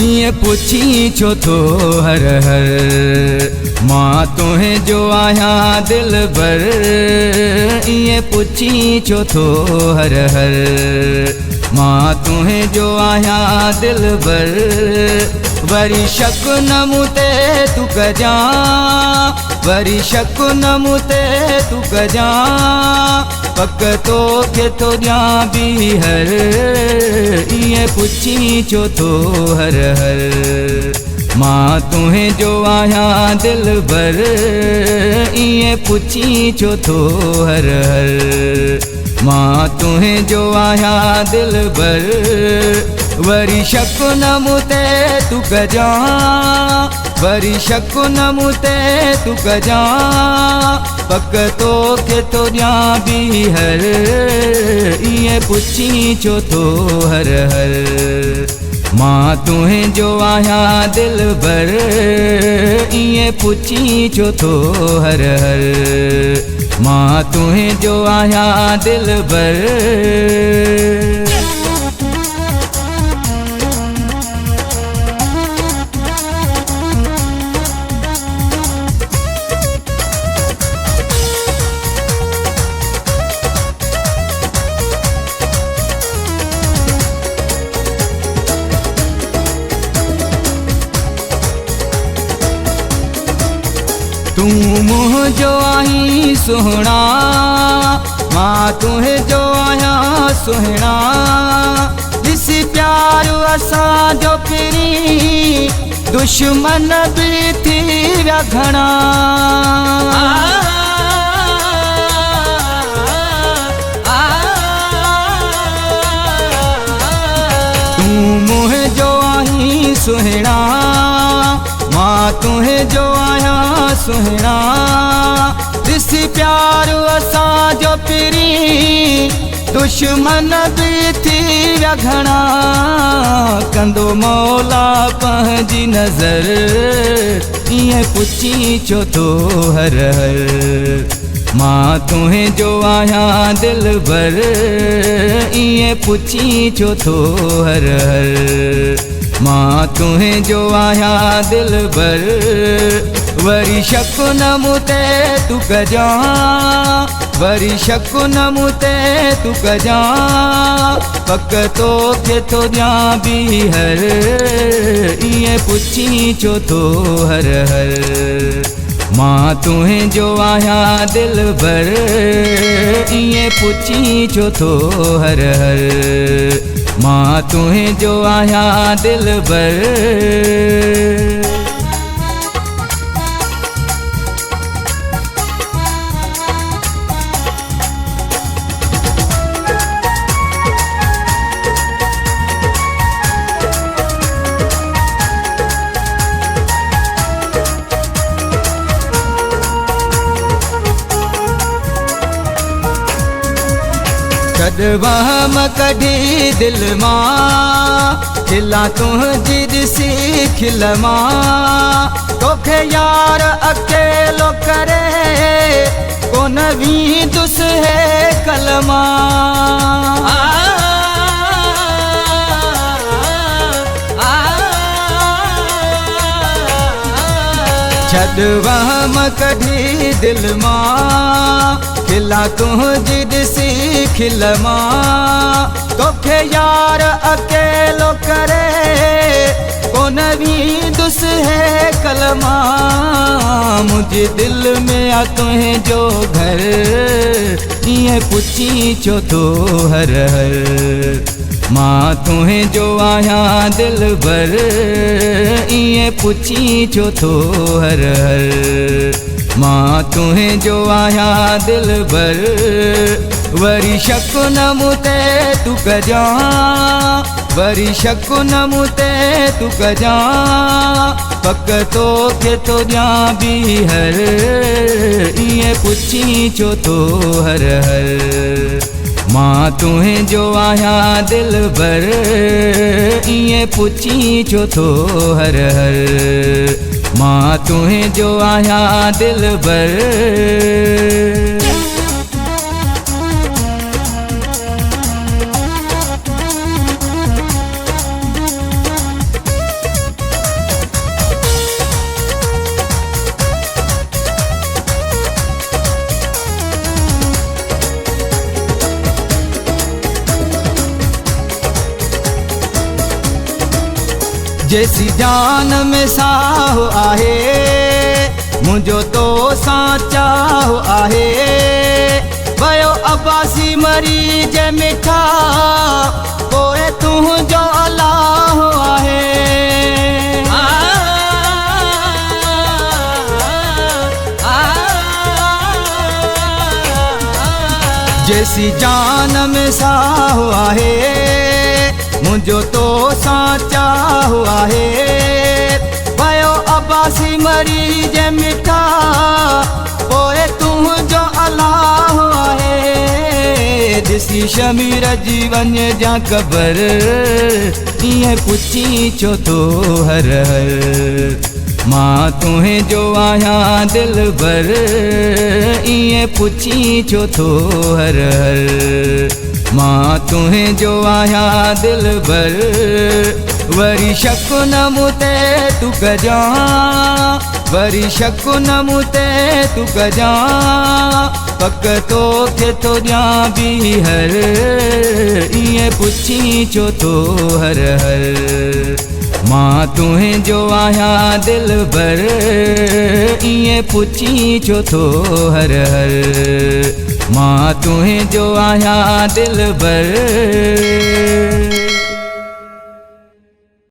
ये पुछी छो तो हर हर मां तुहें जो आया दिल भर। ये पुछी छो तो हर हर मां तुहें जो आया दिल भर। वरी शक न मुते तू कजा, वरी शक न मुते तू कजा, पक तो के तो जा भी हर। ये पुछी छो तो हर हर मां तुहें जो आया दिल भर। ये पुछी छो तो हर हर मां तुहें जो आया दिल भर। वरी शक न मुते तू कजा, वरी शक न मुते तू कजा, पक तो के तो जा भी हर। ये पुछी छो तो हर हर मां तुहें जो आया दिल भर। ये पुछी छो तो हर हर मां तुहें जो आया दिल भर। तू मुँह जो आई सुहना मां तुहें जो आया सुहना। जिस प्यार असा जो फिरी दुश्मन भी थी रखना। तू मुँह जो आई सुहना मां तुहें जो आया सुहना। जिस प्यार असा जो फिरी दुश्मन भी थी रखना। कंदो मौला पंहिंजी नज़र। ये पुछी छो तो हर हर मां तुहें जो आया दिल भर। ये पुछी छो तो हर हर मां तुहें जो आया दिल भर। वरी शक न मुते तू कजा, वरी शक न मुते तू कजा, पक तो के तो जा भी हर। ये पुछी छो तो हर हर मां तुहें जो आया दिल भर। ये पुछी छो तो हर हर मां तुहें जो आया दिल भर। वहम कढी दिल मां खिला तुझी ॾिसी खिल मां। तोखे यार अकेलो करे कोन वींदुस है कलमा। छॾ वहम कढी दिल मां खिला तुझी ॾिसी खिल मां। तोखे यार अकेलो करे कोन वींदुस है कलमा। मुझे दिल में आ तुहें जो घर। ये पुछी छो तो हर हर मां तुहें जो आया दिल भर। ये पुछी छो तो हर हर मां तुहें जो आया दिल भर। वरी शक न मुते तू कजा, वरी शक न मुते तू कजा, पक तो के तो जा भी हर। ये पुछी छो तो हर हर मां तुहें जो आया दिल भर। ये पुछी छो तो हर हर मां तुहें जो आया दिल भर। जैसी जान में साह आहे मुझो तो साचाह आहे वयो अब्बासी मरी जे मिठा पोए तू जो अल्लाह आहे जैसी जान में साह आहे मुझो तो साचाह आहे वयो अब्बासी मरी जे मिठा पोए तू जो अल्लाह आहे दिसी शमीर जी वञ जा क़बर ईअं पुछी छो तो हर हर मां तुहे जो आहियां दिलबर ईअं पुछी छो तो हर हर मां तुहे जो आहियां दिलबर वरी शक न मुते तू कजां वरी शक न मुते तू कजां पक तोखे तो ॾियां ॿीहर ईअं पुछी छो तो हर हर मां तुहे जो आहियां दिलबर ईअं पुछी छो तो हर हर मां तुहे जो आहियां दिलबर